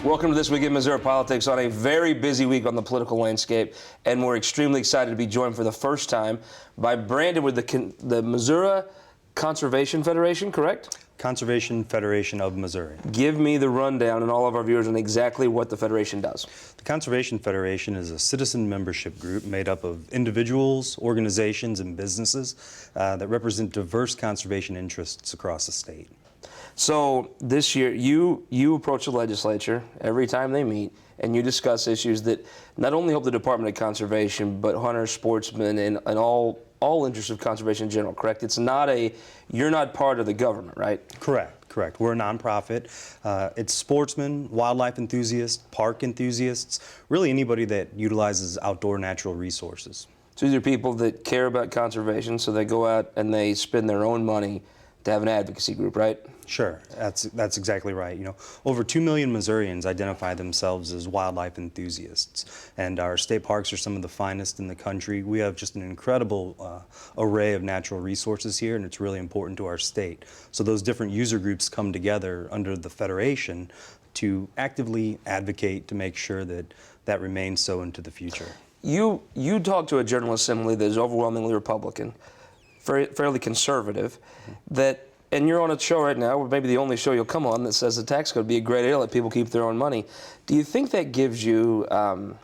Welcome to This Week in Missouri Politics on a very busy week on the political landscape, and we're extremely excited to be joined for the first time by Brandon with the Missouri Conservation Federation, correct? Conservation Federation of Missouri. Give me the rundown and all of our viewers on exactly what the Federation does. The Conservation Federation is a citizen membership group made up of individuals, organizations, and businesses that represent diverse conservation interests across the state. So this year, you approach the legislature every time they meet, and you discuss issues that not only help the Department of Conservation, but hunters, sportsmen, and all interests of conservation in general, correct? It's not you're not part of the government, right? Correct. We're a nonprofit. It's sportsmen, wildlife enthusiasts, park enthusiasts, really anybody that utilizes outdoor natural resources. So these are people that care about conservation, so they go out and they spend their own money to have an advocacy group, right? Sure, that's exactly right. You know, over 2 million Missourians identify themselves as wildlife enthusiasts, and our state parks are some of the finest in the country. We have just an incredible array of natural resources here, and it's really important to our state. So those different user groups come together under the Federation to actively advocate to make sure that that remains so into the future. You talk to a General Assembly that is overwhelmingly Republican, fairly conservative, and you're on a show right now, or maybe the only show you'll come on, that says the tax code would be a great idea to let people keep their own money. Do you think that gives you a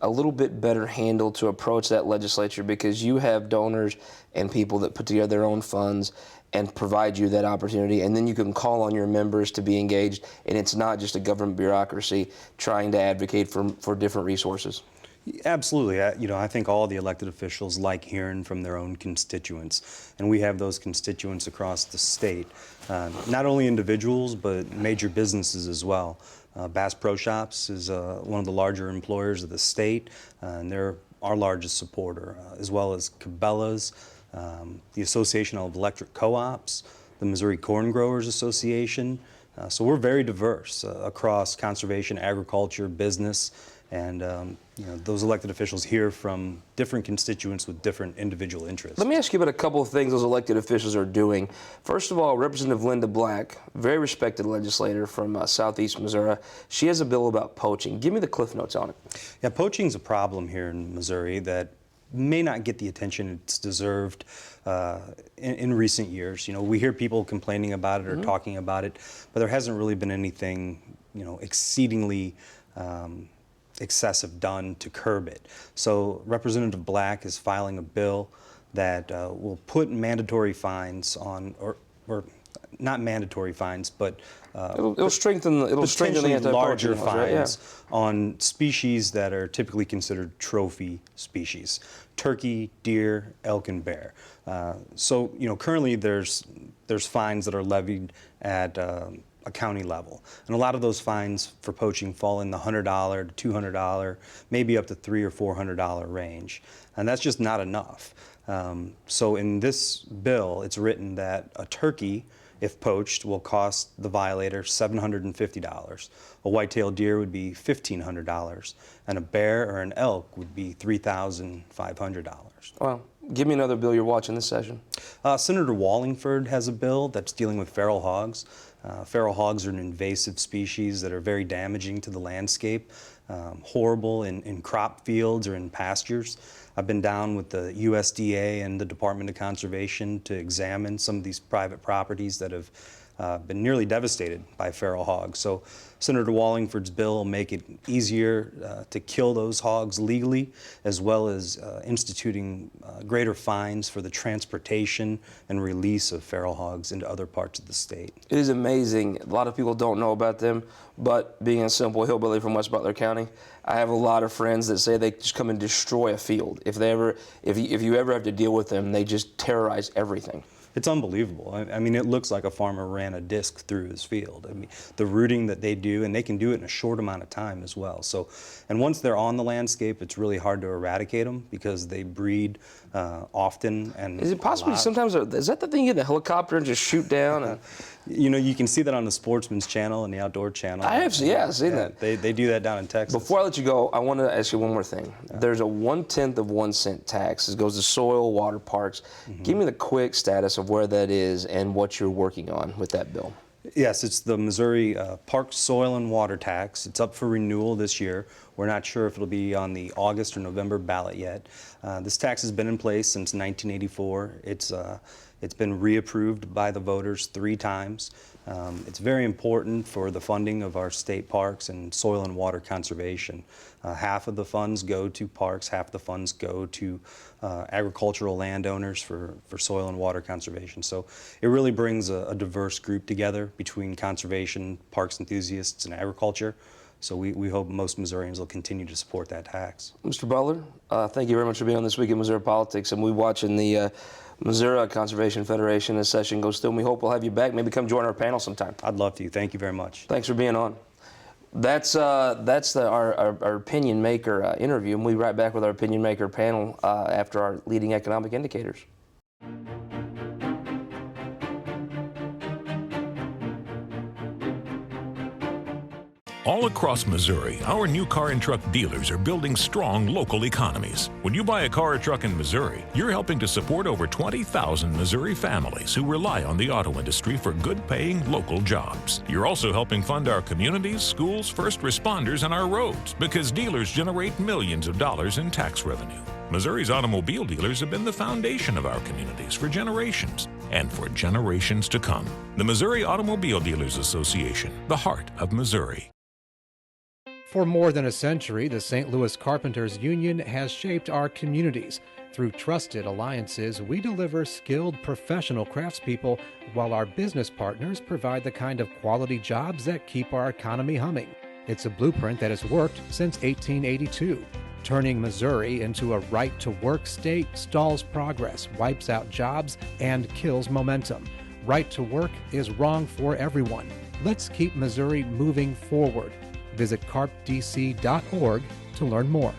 little bit better handle to approach that legislature because you have donors and people that put together their own funds and provide you that opportunity, and then you can call on your members to be engaged, and it's not just a government bureaucracy trying to advocate for different resources? Absolutely. I think all the elected officials like hearing from their own constituents, and we have those constituents across the state, not only individuals, but major businesses as well. Bass Pro Shops is one of the larger employers of the state, and they're our largest supporter, as well as Cabela's, the Association of Electric Co-ops, the Missouri Corn Growers Association. So we're very diverse across conservation, agriculture, business, and those elected officials hear from different constituents with different individual interests. Let me ask you about a couple of things those elected officials are doing. First of all, Representative Linda Black, very respected legislator from southeast Missouri, she has a bill about poaching. Give me the cliff notes on it. Yeah, poaching's a problem here in Missouri that may not get the attention it's deserved in recent years. We hear people complaining about it or talking about it, but there hasn't really been anything, exceedingly excessive done to curb it. So Representative Black is filing a bill that will put mandatory fines on, or not mandatory fines, but it'll strengthen the anti-poaching larger laws, fines right? on species that are typically considered trophy species: turkey, deer, elk, and bear. So currently there's fines that are levied at a county level. And a lot of those fines for poaching fall in the $100 to $200, maybe up to $300 or $400 range. And that's just not enough. So in this bill, it's written that a turkey, if poached, will cost the violator $750. A white-tailed deer would be $1,500, and a bear or an elk would be $3,500. Well, give me another bill you're watching this session. Senator Wallingford has a bill that's dealing with feral hogs. Feral hogs are an invasive species that are very damaging to the landscape, horrible in crop fields or in pastures. I've been down with the USDA and the Department of Conservation to examine some of these private properties that have been nearly devastated by feral hogs. So Senator Wallingford's bill will make it easier to kill those hogs legally, as well as instituting greater fines for the transportation and release of feral hogs into other parts of the state. It is amazing. A lot of people don't know about them, but being a simple hillbilly from West Butler County, I have a lot of friends that say they just come and destroy a field. If you ever have to deal with them, they just terrorize everything. It's unbelievable. I mean, it looks like a farmer ran a disc through his field. I mean, the rooting that they do, and they can do it in a short amount of time as well. So, and once they're on the landscape, it's really hard to eradicate them because they breed often. And is it possible sometimes, is that the thing you get in the helicopter and just shoot down? And you can see that on the Sportsman's Channel and the Outdoor Channel. I have, yeah, I've seen that. They do that down in Texas. Before I let you go, I want to ask you one more thing. Yeah. There's a 1/10 of 1 cent tax. It goes to soil, water, parks. Give me the quick status of where that is and what you're working on with that bill. Yes, it's the Missouri Park Soil and Water Tax. It's up for renewal this year. We're not sure if it'll be on the August or November ballot yet. This tax has been in place since 1984. It's been reapproved by the voters 3 times. It's very important for the funding of our state parks and soil and water conservation. Half of the funds go to parks, half the funds go to agricultural landowners for soil and water conservation. So it really brings a diverse group together between conservation, parks enthusiasts, and agriculture. So we hope most Missourians will continue to support that tax. Mr. Butler, thank you very much for being on This Week in Missouri Politics. And we're watching the Missouri Conservation Federation as session goes through. And we hope we'll have you back. Maybe come join our panel sometime. I'd love to. Thank you very much. Thanks for being on. That's our opinion maker interview. And we'll be right back with our opinion maker panel after our leading economic indicators. All across Missouri, our new car and truck dealers are building strong local economies. When you buy a car or truck in Missouri, you're helping to support over 20,000 Missouri families who rely on the auto industry for good-paying local jobs. You're also helping fund our communities, schools, first responders, and our roads because dealers generate millions of dollars in tax revenue. Missouri's automobile dealers have been the foundation of our communities for generations and for generations to come. The Missouri Automobile Dealers Association, the heart of Missouri. For more than a century, the St. Louis Carpenters Union has shaped our communities. Through trusted alliances, we deliver skilled professional craftspeople while our business partners provide the kind of quality jobs that keep our economy humming. It's a blueprint that has worked since 1882. Turning Missouri into a right-to-work state stalls progress, wipes out jobs, and kills momentum. Right to work is wrong for everyone. Let's keep Missouri moving forward. Visit carpdc.org to learn more.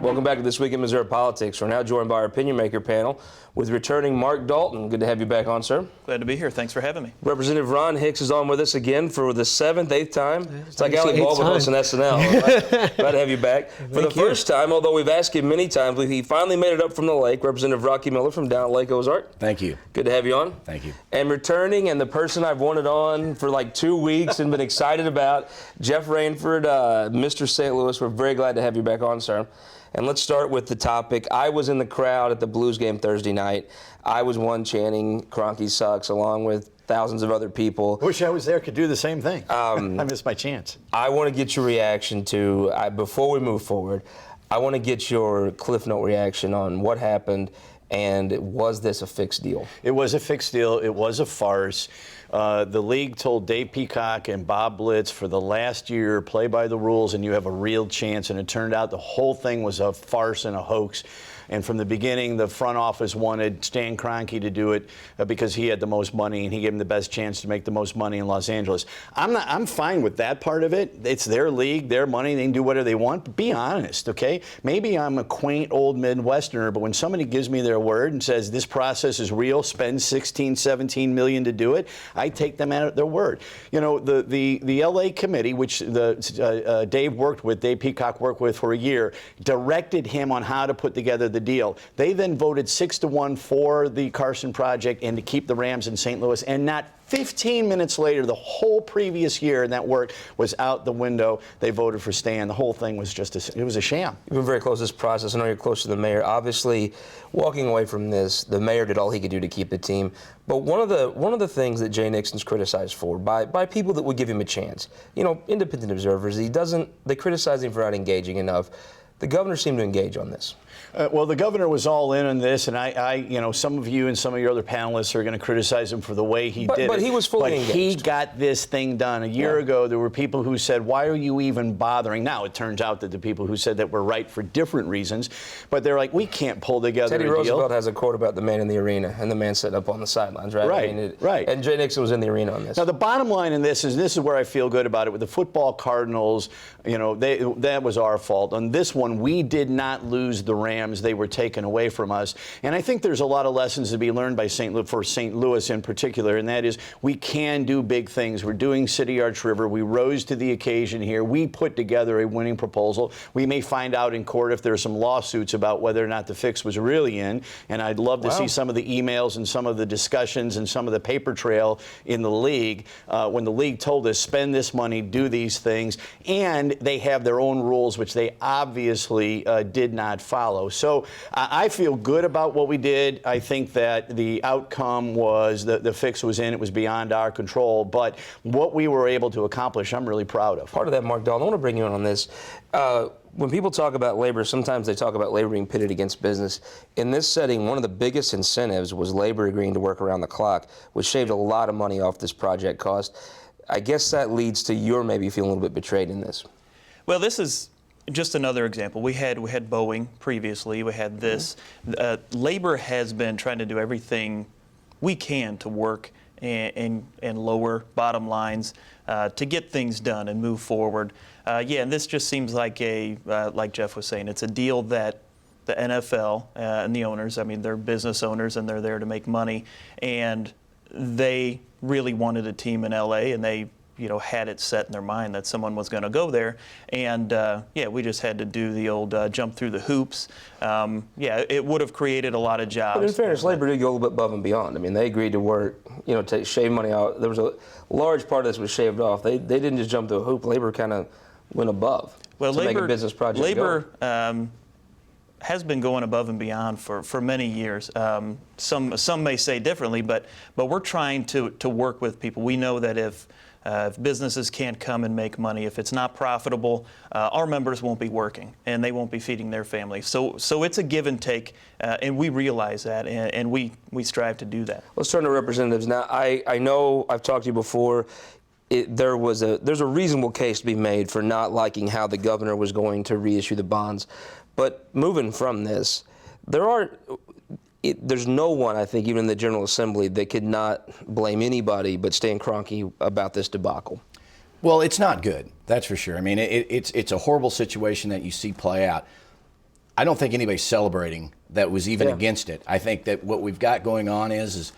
Welcome back to This Week in Missouri Politics. We're now joined by our opinion maker panel with returning Mark Dalton. Good to have you back on, sir. Glad to be here. Thanks for having me. Representative Ron Hicks is on with us again for the 7th, 8th time. It's like Alec Baldwin hosting SNL. Glad to have you back. For the first time, although we've asked him many times, he finally made it up from the lake. Representative Rocky Miller from down at Lake Ozark. Thank you. Good to have you on. Thank you. And returning, and the person I've wanted on for like 2 weeks and been excited about, Jeff Rainford, Mr. St. Louis. We're very glad to have you back on, sir. And let's start with the topic. I was in the crowd at the Blues game Thursday night. I was one chanting Kroenke sucks along with thousands of other people. Wish I was there, could do the same thing. I missed my chance. I want to get your reaction to, before we move forward, I want to get your Cliff Note reaction on what happened, and was this a fixed deal? It was a fixed deal. It was a farce. The league told Dave Peacock and Bob Blitz for the last year, play by the rules and you have a real chance, and it turned out the whole thing was a farce and a hoax. And from the beginning, the front office wanted Stan Kroenke to do it because he had the most money and he gave him the best chance to make the most money in Los Angeles. I'm fine with that part of it. It's their league, their money. They can do whatever they want. But be honest, okay? Maybe I'm a quaint old Midwesterner, but when somebody gives me their word and says this process is real, spend 16, 17 million to do it, I take them at their word. You know, the LA committee, which Dave Peacock worked with for a year, directed him on how to put together the deal. They then voted 6-1 for the Carson project and to keep the Rams in St. Louis, and not 15 minutes later, the whole previous year in that work was out the window. They voted for Stan. The whole thing was it was a sham. You've been very close to this process. I know you're close to the mayor. Obviously, walking away from this, the mayor did all he could do to keep the team. But one of the things that Jay Nixon's criticized for by people that would give him a chance, you know, independent observers, they criticize him for not engaging enough. The governor seemed to engage on this. Well, the governor was all in on this, and you know, some of you and some of your other panelists are going to criticize him for the way he did it. But he was fully engaged. He got this thing done. A year ago, there were people who said, why are you even bothering? Now, it turns out that the people who said that were right for different reasons, but they're like, we can't pull together Teddy a deal. Roosevelt has a quote about the man in the arena and the man sitting up on the sidelines, right? Right, right. And Jay Nixon was in the arena on this. Now, the bottom line in this is where I feel good about it. With the football Cardinals, you know, that was our fault. On this one, we did not lose the Rams. They were taken away from us. And I think there's a lot of lessons to be learned by for St. Louis in particular, and that is we can do big things. We're doing City Arch River. We rose to the occasion here. We put together a winning proposal. We may find out in court if there are some lawsuits about whether or not the fix was really in, and I'd love to see some of the emails and some of the discussions and some of the paper trail in the league when the league told us spend this money, do these things, and they have their own rules, which they obviously did not follow. So I feel good about what we did. I think that the outcome was the fix was in. It was beyond our control. But what we were able to accomplish, I'm really proud of. Part of that, Mark Dahl, I want to bring you in on this. When people talk about labor, sometimes they talk about labor being pitted against business. In this setting, one of the biggest incentives was labor agreeing to work around the clock, which shaved a lot of money off this project cost. I guess that leads to your maybe feeling a little bit betrayed in this. Well, this is just another example. We had Boeing previously. We had this. Labor has been trying to do everything we can to work and lower bottom lines to get things done and move forward. And this just seems like like Jeff was saying, it's a deal that the NFL and the owners, I mean, they're business owners and they're there to make money, and they really wanted a team in LA, and they had it set in their mind that someone was going to go there. And we just had to do the old jump through the hoops. It would have created a lot of jobs. But in fairness, labor did go a little bit above and beyond. I mean, they agreed to work, to shave money out. There was a large part of this was shaved off. They didn't just jump through a hoop. Labor kind of went above to make a business project Labor has been going above and beyond for many years. Some may say differently, but we're trying to work with people. We know that if businesses can't come and make money, if it's not profitable, our members won't be working and they won't be feeding their families. So it's a give and take, and we realize that, and we strive to do that. Let's turn to representatives now. I know I've talked to you before. There's a reasonable case to be made for not liking how the governor was going to reissue the bonds, but moving from this, there's no one, I think, even in the General Assembly, that could not blame anybody but Stan Kroenke about this debacle. Well, it's not good, that's for sure. I mean, it's a horrible situation that you see play out. I don't think anybody's celebrating that was even against it. I think that what we've got going on is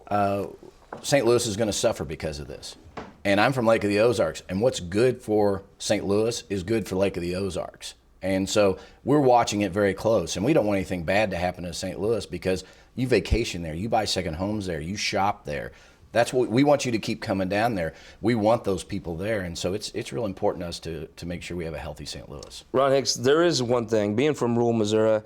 St. Louis is going to suffer because of this. And I'm from Lake of the Ozarks, and what's good for St. Louis is good for Lake of the Ozarks. And so we're watching it very close, and we don't want anything bad to happen to St. Louis because you vacation there, you buy second homes there, you shop there. That's what we want you to keep coming down there. We want those people there, and so it's real important to us to make sure we have a healthy St. Louis. Ron Hicks, there is one thing. Being from rural Missouri,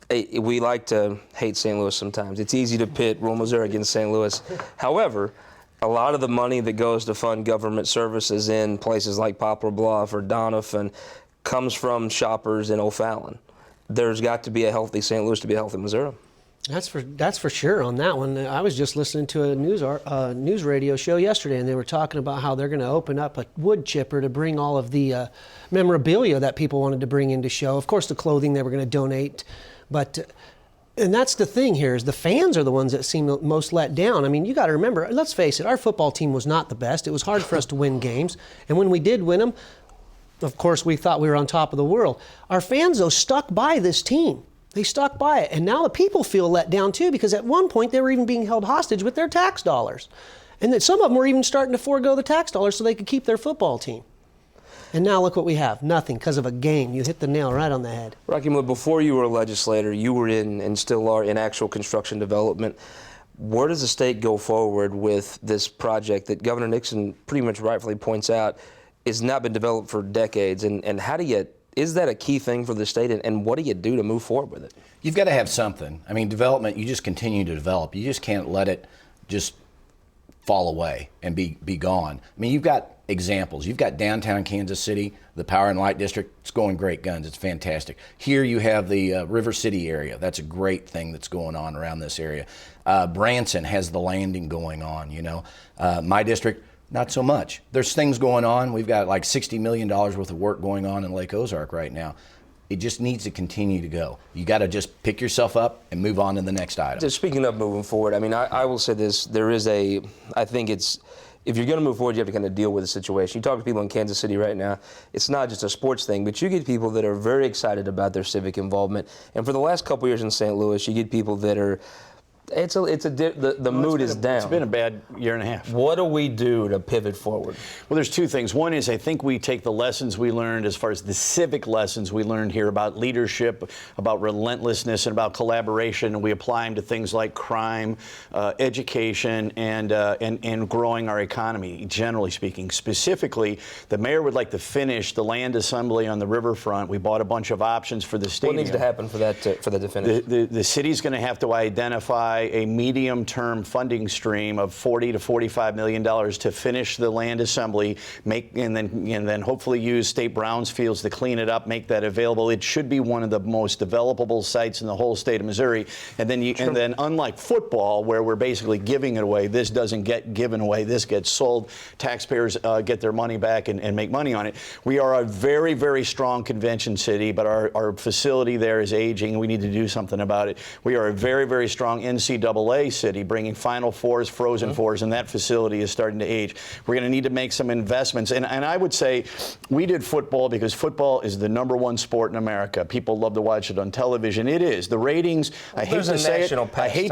we like to hate St. Louis sometimes. It's easy to pit rural Missouri against St. Louis. However, a lot of the money that goes to fund government services in places like Poplar Bluff or Doniphan comes from shoppers in O'Fallon. There's got to be a healthy St. Louis to be a healthy Missouri. That's for sure on that one. I was just listening to a news radio show yesterday, and they were talking about how they're going to open up a wood chipper to bring all of the memorabilia that people wanted to bring in to show. Of course, the clothing they were going to donate, but And that's the thing here, is the fans are the ones that seem the most let down. I mean, you got to remember, let's face it, our football team was not the best. It was hard for us to win games. And when we did win them, of course, we thought we were on top of the world. Our fans, though, stuck by this team. They stuck by it. And now the people feel let down, too, because at one point they were even being held hostage with their tax dollars. And that some of them were even starting to forego the tax dollars so they could keep their football team. And now look what we have. Nothing, because of a game. You hit the nail right on the head. Rocky Moore, before you were a legislator, you were in, and still are, in actual construction development. Where does the state go forward with this project that Governor Nixon pretty much rightfully points out has not been developed for decades? And how do you, is that a key thing for the state? And what do you do to move forward with it? You've got to have something. I mean, development, you just continue to develop. You just can't let it just fall away and be gone. I mean, you've got examples. You've got downtown Kansas City, the Power and Light District. It's going great guns. It's fantastic. Here you have the River City area. That's a great thing that's going on around this area. Branson has the landing going on, you know. My district, not so much. There's things going on. We've got like $60 million worth of work going on in Lake Ozark right now. It just needs to continue to go. You got to just pick yourself up and move on to the next item. Just speaking of moving forward, I mean, I will say this. There is a, I think it's, if you're going to move forward, you have to kind of deal with the situation. You talk to people in Kansas City right now, it's not just a sports thing, but you get people that are very excited about their civic involvement. And for the last couple years in St. Louis, you get people that are, the mood is down. It's been a bad year and a half. What do we do to pivot forward? Well, there's two things. One is I think we take the lessons we learned as far as the civic lessons we learned here about leadership, about relentlessness, and about collaboration, and we apply them to things like crime, education, and growing our economy, generally speaking. Specifically, the mayor would like to finish the land assembly on the riverfront. We bought a bunch of options for the stadium. What needs to happen for that to finish? The city's going to have to identify a medium-term funding stream of $40 to $45 million to finish the land assembly, and then hopefully use State Browns fields to clean it up, make that available. It should be one of the most developable sites in the whole state of Missouri. And then unlike football, where we're basically giving it away, this doesn't get given away. This gets sold. Taxpayers get their money back and make money on it. We are a very, very strong convention city, but our facility there is aging. We need to do something about it. We are a very, very strong NCAA city, bringing Final Fours, Frozen Fours, and that facility is starting to age. We're going to need to make some investments. And I would say we did football because football is the #1 sport in America. People love to watch it on television. It is. The ratings, I hate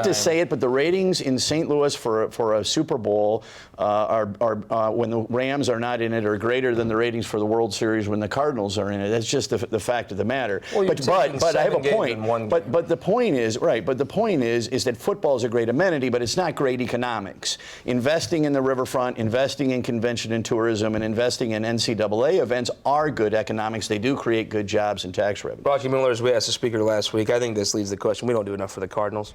to say it, but the ratings in St. Louis for a Super Bowl are when the Rams are not in it, are greater than the ratings for the World Series when the Cardinals are in it. That's just the fact of the matter. Well, but I have a point. But the point is, right, but the point is that football is a great amenity, but it's not great economics. Investing in the riverfront, investing in convention and tourism, and investing in NCAA events are good economics. They do create good jobs and tax revenue. Rocky Miller, as we asked the speaker last week, I think this leads the question. We don't do enough for the Cardinals.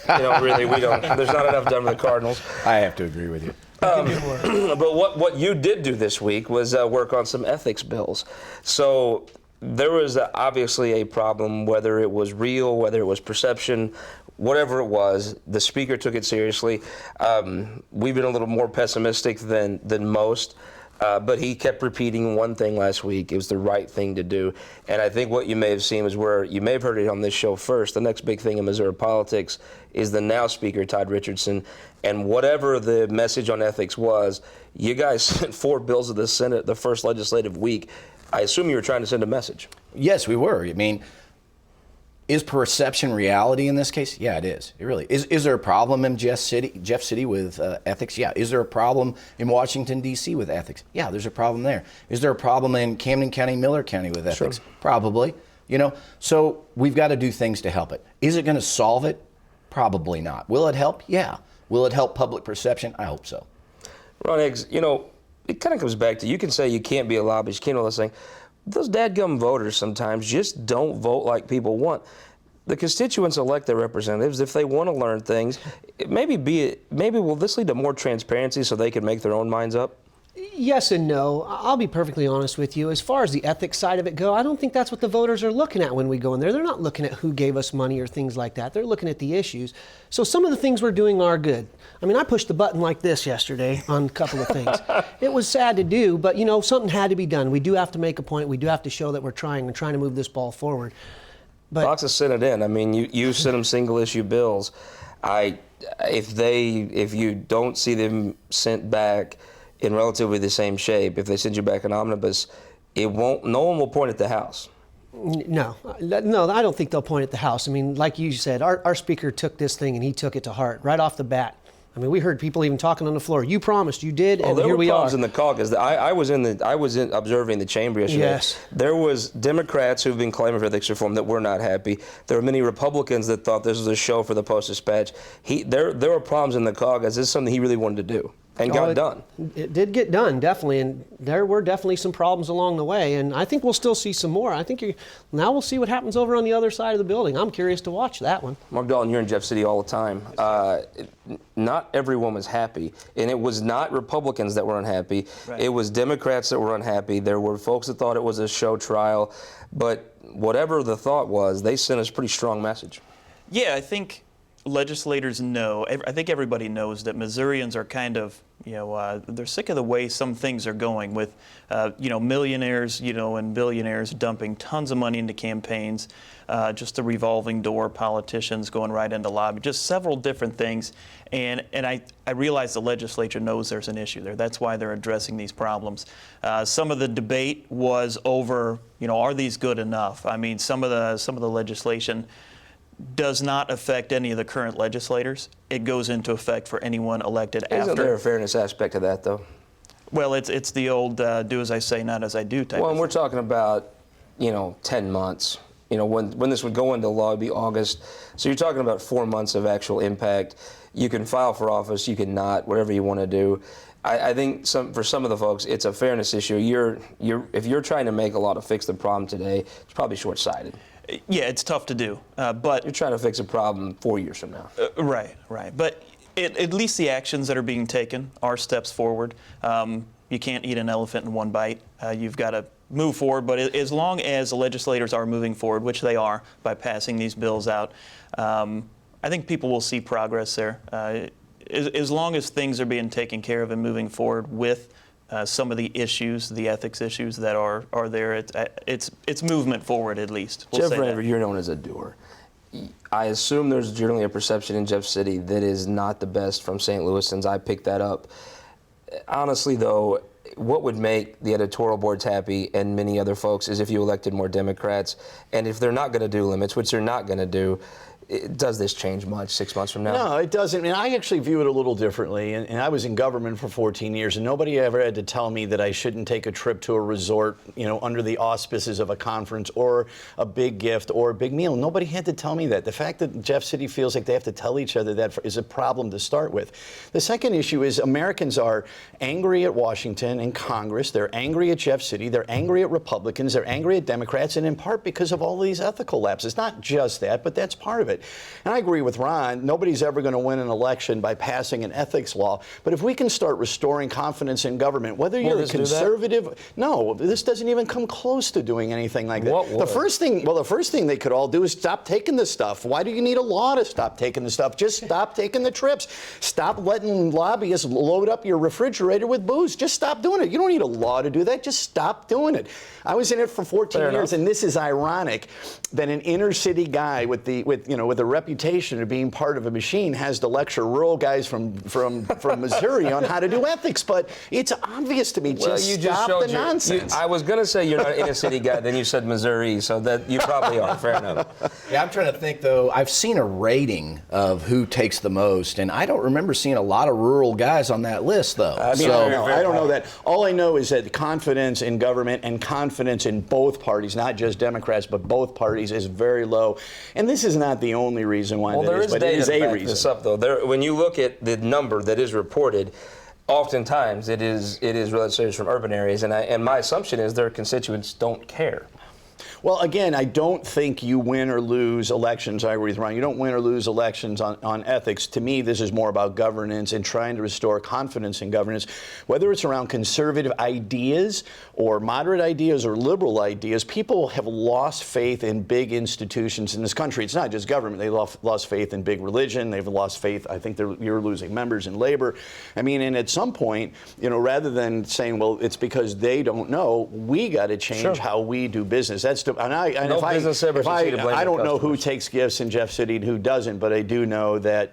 Really, we don't. There's not enough done for the Cardinals. I have to agree with you. But what you did do this week was work on some ethics bills. So there was obviously a problem, whether it was real, whether it was perception, whatever it was. The speaker took it seriously. We've been a little more pessimistic than most. But he kept repeating one thing last week. It was the right thing to do. And I think what you may have seen is where you may have heard it on this show first. The next big thing in Missouri politics is the now Speaker, Todd Richardson. And whatever the message on ethics was, you guys sent 4 bills to the Senate the first legislative week. I assume you were trying to send a message. Yes, we were. I mean, is perception reality in this case? Yeah, it is. It really is. Is there a problem in Jeff City with ethics? Yeah. Is there a problem in Washington, D.C. with ethics? Yeah, there's a problem there. Is there a problem in Camden County, Miller County with ethics? Sure. Probably. So we've got to do things to help it. Is it going to solve it? Probably not. Will it help? Yeah. Will it help public perception? I hope so. Ron Higgs, it kind of comes back to, you can say you can't be a lobbyist, you can't do all this thing. Those dadgum voters sometimes just don't vote like people want. The constituents elect their representatives. If they want to learn things, maybe will this lead to more transparency so they can make their own minds up? Yes and no. I'll be perfectly honest with you. As far as the ethics side of it go, I don't think that's what the voters are looking at when we go in there. They're not looking at who gave us money or things like that. They're looking at the issues. So some of the things we're doing are good. I mean, I pushed the button like this yesterday on a couple of things. It was sad to do, but something had to be done. We do have to make a point. We do have to show that we're trying to move this ball forward. Fox has sent it in. I mean, you send them single issue bills. If you don't see them sent back in relatively the same shape, if they send you back an omnibus, no one will point at the House. No, I don't think they'll point at the House. I mean, like you said, our speaker took this thing and he took it to heart right off the bat. I mean, we heard people even talking on the floor. You promised, you did, and here we are. There were problems in the caucus. I was observing the chamber yesterday. Yes. There was Democrats who've been claiming for ethics reform that were not happy. There were many Republicans that thought this was a show for the Post-Dispatch. There were problems in the caucus. This is something he really wanted to do. And got done. It did get done, definitely, and there were definitely some problems along the way, and I think we'll still see some more. I think now we'll see what happens over on the other side of the building. I'm curious to watch that one. Mark Dalton, you're in Jeff City all the time. Not everyone was happy, and it was not Republicans that were unhappy. Right. It was Democrats that were unhappy. There were folks that thought it was a show trial, but whatever the thought was, they sent us a pretty strong message. Yeah, I think legislators know, I think everybody knows that Missourians are kind of, they're sick of the way some things are going with, millionaires, and billionaires dumping tons of money into campaigns, just a revolving door, politicians going right into lobby, just several different things. And I realize the legislature knows there's an issue there. That's why they're addressing these problems. Some of the debate was over, are these good enough? I mean, some of the legislation does not affect any of the current legislators. It goes into effect for anyone elected after. Isn't there a fairness aspect to that, though? Well, it's the old do as I say, not as I do type. Well, and we're talking about, 10 months. When this would go into law, it'd be August. So you're talking about 4 months of actual impact. You can file for office, you can not, whatever you want to do. I think for some of the folks, it's a fairness issue. If you're trying to make a law to fix the problem today, it's probably short-sighted. Yeah, it's tough to do, but you're trying to fix a problem 4 years from now. Right. But at least the actions that are being taken are steps forward. You can't eat an elephant in one bite. You've got to move forward. But as long as the legislators are moving forward, which they are by passing these bills out, I think people will see progress there. As long as things are being taken care of and moving forward with some of the issues, the ethics issues that are there, it's movement forward at least. Jeff Raver, you're known as a doer. I assume there's generally a perception in Jeff City that is not the best from St. Louisans. I picked that up. Honestly, though, what would make the editorial boards happy and many other folks is if you elected more Democrats. And if they're not going to do limits, which they're not going to do, does this change much 6 months from now? No, it doesn't. I mean, I actually view it a little differently. And I was in government for 14 years, and nobody ever had to tell me that I shouldn't take a trip to a resort, under the auspices of a conference or a big gift or a big meal. Nobody had to tell me that. The fact that Jeff City feels like they have to tell each other that is a problem to start with. The second issue is Americans are angry at Washington and Congress. They're angry at Jeff City. They're angry at Republicans. They're angry at Democrats, and in part because of all these ethical lapses. Not just that, but that's part of it. And I agree with Ron. Nobody's ever going to win an election by passing an ethics law. But if we can start restoring confidence in government, whether you're a conservative, no, this doesn't even come close to doing anything like that. The first thing they could all do is stop taking this stuff. Why do you need a law to stop taking the stuff? Just stop taking the trips. Stop letting lobbyists load up your refrigerator with booze. Just stop doing it. You don't need a law to do that. Just stop doing it. I was in it for 14 years, and this is ironic that an inner city guy with a reputation of being part of a machine has to lecture rural guys from Missouri on how to do ethics. But it's obvious to me. Stop the nonsense. I was going to say you're not an inner city guy, then you said Missouri, so that you probably are. Fair enough. Yeah, I'm trying to think, though. I've seen a rating of who takes the most, and I don't remember seeing a lot of rural guys on that list, though. I don't know that. All I know is that confidence in government and confidence in both parties, not just Democrats, but both parties, is very low. And this is not the only reason why that is, but it is a reason. This up, though. When you look at the number that is reported, oftentimes it is legislators from urban areas, and my assumption is their constituents don't care. Well, again, I don't think you win or lose elections. I agree with Ron. You don't win or lose elections on ethics. To me, this is more about governance and trying to restore confidence in governance, whether it's around conservative ideas or moderate ideas or liberal ideas. People have lost faith in big institutions in this country. It's not just government. They lost faith in big religion. They've lost faith. I think you're losing members in labor. I mean, and at some point, rather than saying, well, it's because they don't know, we got to change how we do business. That's and No if I, business ever if I, succeeded blaming I don't know who customers. takes gifts in Jeff City and who doesn't, but I do know that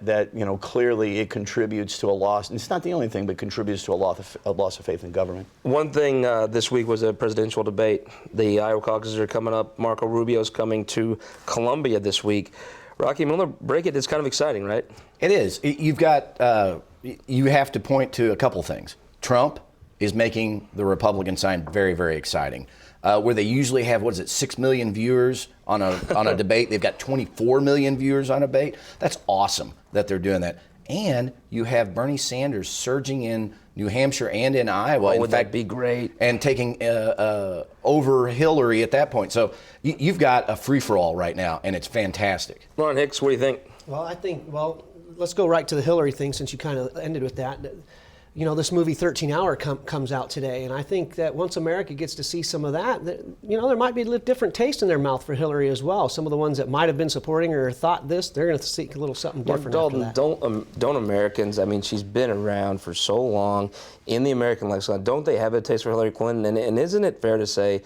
clearly it contributes to a loss. And it's not the only thing, but contributes to a loss of faith in government. One thing this week was a presidential debate. The Iowa caucuses are coming up. Marco Rubio's coming to Columbia this week. Rocky, I'm going to break it. It's kind of exciting, right? It is. You've got, you have to point to a couple things. Trump is making the Republican side very, very exciting. Where they usually have, 6 million viewers on a debate, they've got 24 million viewers on a debate. That's awesome that they're doing that. And you have Bernie Sanders surging in New Hampshire and in Iowa. Oh, would that be great? And taking over Hillary at that point. So you've got a free-for-all right now, and it's fantastic. Ron Hicks, what do you think? Well, let's go right to the Hillary thing since you kind of ended with that. You know, this movie 13 Hour comes out today, and I think that once America gets to see some of that, there might be a different taste in their mouth for Hillary as well. Some of the ones that might have been supporting her or thought this, they're going to seek a little something different after that. Don't Americans, I mean, she's been around for so long in the American lexicon, don't they have a taste for Hillary Clinton? And isn't it fair to say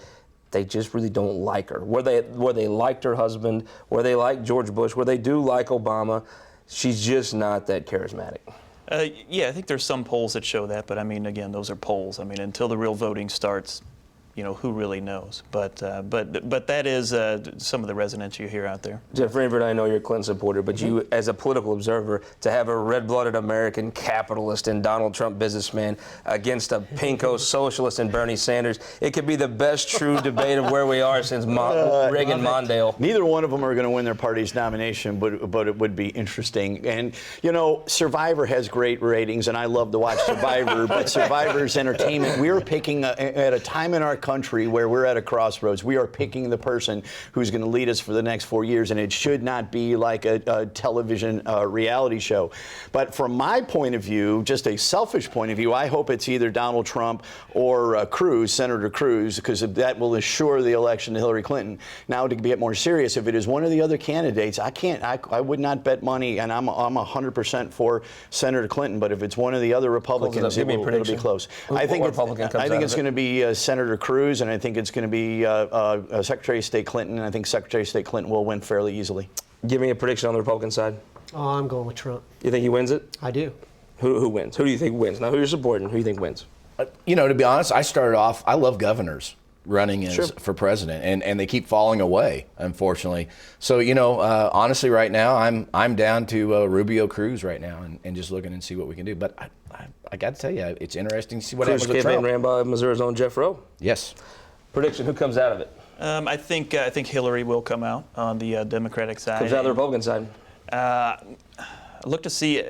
they just really don't like her? Where they liked her husband, where they liked George Bush, where they do like Obama, she's just not that charismatic. Yeah, I think there's some polls that show that, but I mean, again, those are polls. I mean, until the real voting starts, who really knows? But that is some of the resonance you hear out there. Jeff Rainford, I know you're a Clinton supporter, but you, as a political observer, to have a red-blooded American capitalist and Donald Trump businessman against a pinko socialist and Bernie Sanders, it could be the best true debate of where we are since Reagan-Mondale. Neither one of them are going to win their party's nomination, but it would be interesting. And, Survivor has great ratings, and I love to watch Survivor, but Survivor's entertainment. We're picking, at a time in our country where we're at a crossroads, we are picking the person who's going to lead us for the next 4 years, and it should not be like a television reality show. But from my point of view, just a selfish point of view, I hope it's either Donald Trump or Cruz, Senator Cruz, because that will assure the election to Hillary Clinton. Now, to get more serious, if it is one of the other candidates, I would not bet money, and I'm 100% for Senator Clinton, but if it's one of the other Republicans, it'll be close. I think it's going to be Senator Cruz, and I think it's going to be Secretary of State Clinton, and I think Secretary of State Clinton will win fairly easily. Give me a prediction on the Republican side. Oh, I'm going with Trump. You think he wins it? I do. Who wins? Who do you think wins? Now, who you're supporting? Who do you think wins? To be honest, I started off, I love governors running for president, and they keep falling away, unfortunately. So, honestly, right now, I'm down to Rubio Cruz right now and just looking and see what we can do. But I got to tell you, it's interesting to see what happens with Trump. Cruz campaign ran by Missouri's own Jeff Rowe. Yes. Prediction, who comes out of it? I think Hillary will come out on the Democratic side. Comes out of the Republican side. Look to see.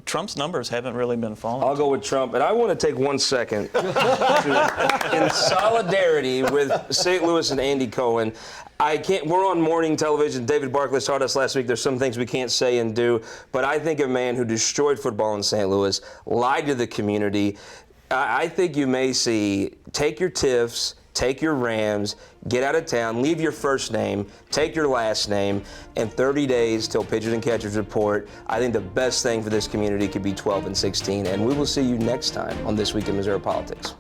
Trump's numbers haven't really been falling. I'll go with Trump, and I want to take 1 second in solidarity with St. Louis and Andy Cohen. We're on morning television. David Barkley taught us last week there's some things we can't say and do, but I think a man who destroyed football in St. Louis, lied to the community. I think you may see, take your TIFs, take your Rams, get out of town, leave your first name, take your last name, and 30 days till pitchers and catchers report. I think the best thing for this community could be 12-16, and we will see you next time on This Week in Missouri Politics.